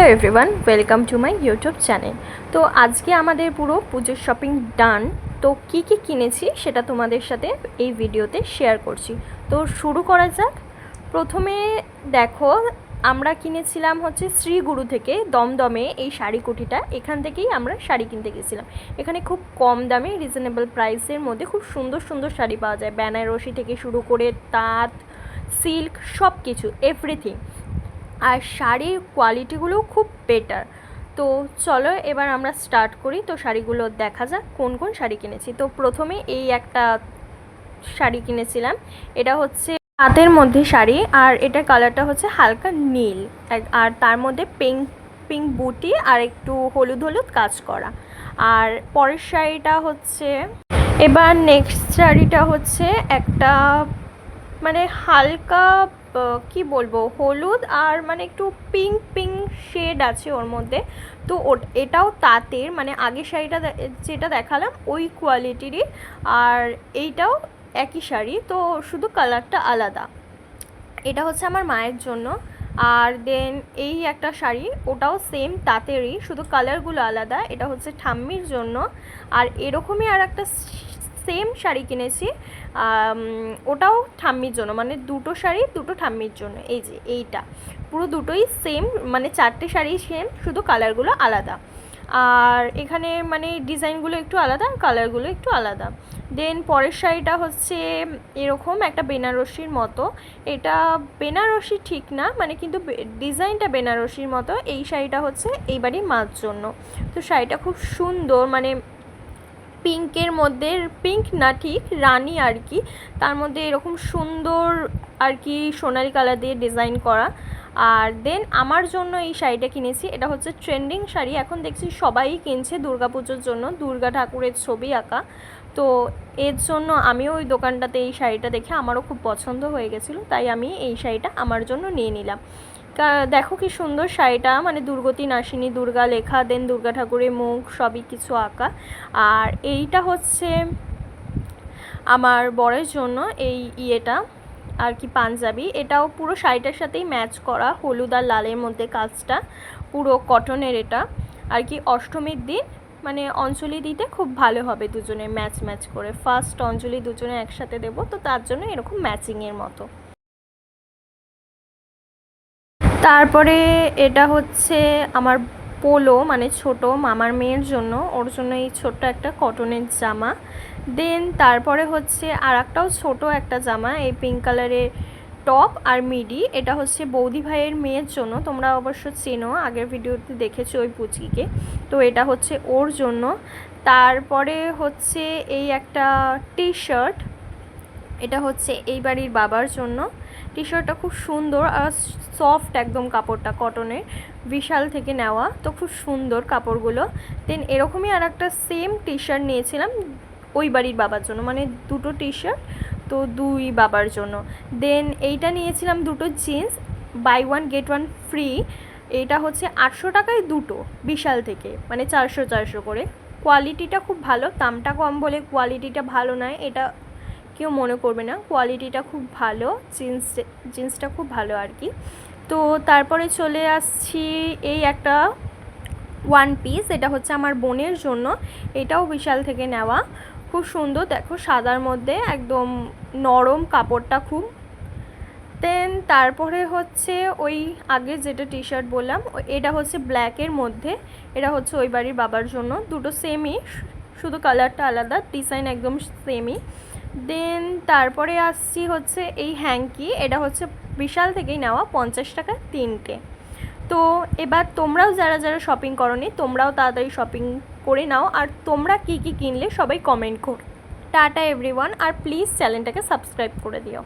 Hello everyone, welcome to my YouTube channel. তো আজকে আমাদের পুরো পুজোর শপিং ডান। তো কী কী কিনেছি সেটা তোমাদের সাথে এই ভিডিওতে শেয়ার করছি। তো শুরু করা যাক। প্রথমে দেখো, আমরা কিনেছিলাম হচ্ছে শ্রীগুরু থেকে দমদমে এই শাড়ি কুটিটা। এখান থেকেই আমরা শাড়ি কিনতে গেছিলাম। এখানে খুব কম দামে রিজনেবল প্রাইসের মধ্যে খুব সুন্দর সুন্দর শাড়ি পাওয়া যায়, বেনারসি থেকে শুরু করে তাঁত, সিল্ক, সব কিছু এভরিথিং। আর শাড়ির কোয়ালিটিগুলোও খুব বেটার। তো চলো এবার আমরা স্টার্ট করি। তো শাড়িগুলো দেখা যাক কোন কোন শাড়ি কিনেছি। তো প্রথমে এই একটা শাড়ি কিনেছিলাম, এটা হচ্ছে হাতের মধ্যে শাড়ি, আর এটার কালারটা হচ্ছে হালকা নীল, আর তার মধ্যে পিঙ্ক পিঙ্ক বুটি আর একটু হলুদ হলুদ কাজ করা। আর পরের শাড়িটা হচ্ছে, এবার নেক্সট শাড়িটা হচ্ছে একটা মানে হালকা কি বলবো, হলুদ আর মানে একটু পিঙ্ক পিঙ্ক শেড আছে ওর মধ্যে। তো এটাও তাঁতের, মানে আগের শাড়িটা যেটা দেখালাম ওই কোয়ালিটিরই, আর এইটাও একই শাড়ি, তো শুধু কালারটা আলাদা। এটা হচ্ছে আমার মায়ের জন্য। আর দেন এই একটা শাড়ি, ওটাও সেম তাঁতেরই, শুধু কালারগুলো আলাদা, এটা হচ্ছে ঠাম্মির জন্য। আর এরকমই আর একটা সেম শাড়ি কিনেছি, ওটাও ঠাম্মির জন্য, মানে দুটো শাড়ি দুটো ঠাম্মির জন্য। এই যে এইটা পুরো দুটোই সেম, মানে চারটে শাড়ি সেম, শুধু কালারগুলো আলাদা। আর এখানে মানে ডিজাইনগুলো একটু আলাদা, কালারগুলো একটু আলাদা। দেন পরের শাড়িটা হচ্ছে এরকম একটা বেনারসির মতো। এটা বেনারসি ঠিক না, মানে কিন্তু ডিজাইনটা বেনারসির মতো। এই শাড়িটা হচ্ছে এইবারই মার জন্য। তো শাড়িটা খুব সুন্দর, মানে পিঙ্কের মধ্যে, পিঙ্ক না ঠিক রানি আর কি, তার মধ্যে এরকম সুন্দর আর কি সোনালি কালার দিয়ে ডিজাইন করা। আর দেন আমার জন্য এই শাড়িটা কিনেছি, এটা হচ্ছে ট্রেন্ডিং শাড়ি, এখন দেখছি সবাই কিনছে দুর্গাপুজোর জন্য, দুর্গা ঠাকুরের ছবি আঁকা। তো এর জন্য আমিও ওই দোকানটাতে এই শাড়িটা দেখে আমারও খুব পছন্দ হয়ে গেছিলো, তাই আমি এই শাড়িটা আমার জন্য নিয়ে নিলাম। দেখো কি সুন্দর শাড়িটা, মানে দুর্গতি নাসিনী দুর্গা লেখা, দেন দুর্গা ঠাকুরের মুখ সবই কিছু আঁকা। আর এইটা হচ্ছে আমার বরের জন্য এই ইয়েটা আর কি পাঞ্জাবি, এটাও পুরো শাড়িটার সাথেই ম্যাচ করা, হলুদ আর লালের মধ্যে কাজটা, পুরো কটনের এটা আর কি। অষ্টমীর দিন মানে অঞ্জলি দিতে খুব ভালো হবে, দুজনে ম্যাচ ম্যাচ করে, ফার্স্ট অঞ্জলি দুজনে একসাথে দেবো, তো তার জন্য এরকম ম্যাচিংয়ের মতো। তারপরে এটা হচ্ছে আমার পোলো, মানে ছোট মামার মেয়ের জন্য, ওর জন্য এই ছোট্ট একটা কটনের জামা। দেন তারপরে হচ্ছে আর একটাও ছোটো একটা জামা, এই পিঙ্ক কালারের টপ আর মিডি, এটা হচ্ছে বৌদি ভাইয়ের মেয়ের জন্য, তোমরা অবশ্য চেনো, আগের ভিডিওতে দেখেছো ওই পুচিকে। তো এটা হচ্ছে ওর জন্য। তারপরে হচ্ছে এই একটা টি শার্ট, এটা হচ্ছে এই বাড়ির বাবার জন্য। টি শার্টটা খুব সুন্দর আর সফট একদম, কাপড়টা কটনের, বিশাল থেকে নেওয়া, তো খুব সুন্দর কাপড়গুলো। দেন এরকমই আর একটা সেম টি শার্ট নিয়েছিলাম ওই বাড়ির বাবার জন্য, মানে দুটো টি শার্ট, তো দুই বাবার জন্য। দেন এইটা নিয়েছিলাম দুটো jeans, buy one get one free. এটা হচ্ছে 800 টাকায় দুটো, বিশাল থেকে, মানে 400 400 করে। কোয়ালিটিটা খুব ভালো, দামটা কম বলে কোয়ালিটিটা ভালো নয় এটা কেউ মনে করবে না, কোয়ালিটিটা খুব ভালো, জিন্সটা খুব ভালো আর কি। তো তারপরে চলে আসছি এই একটা ওয়ান পিস, এটা হচ্ছে আমার বোনের জন্য, এটাও বিশাল থেকে নেওয়া, খুব সুন্দর, দেখো সাদার মধ্যে একদম নরম কাপড়টা খুব। দেন তারপরে হচ্ছে ওই আগে যেটা টি শার্ট বললাম, এটা হচ্ছে ব্ল্যাকের মধ্যে, এটা হচ্ছে ওই বাড়ির বাবার জন্য, দুটো সেমই, শুধু কালারটা আলাদা, ডিজাইন একদম সেমই। দেন তারপরে আসছি হচ্ছে এই হ্যাঙ্কি, এটা হচ্ছে বিশাল থেকেই নেওয়া, 50 টাকা তিনটে। তো এবার তোমরাও যারা যারা শপিং করোনি, তোমরাও তাড়াতাড়ি শপিং করে নাও, আর তোমরা কী কী কিনলে সবাই কমেন্ট করো। টাটা এভরিওয়ান, আর প্লিজ চ্যানেলটাকে সাবস্ক্রাইব করে দিও।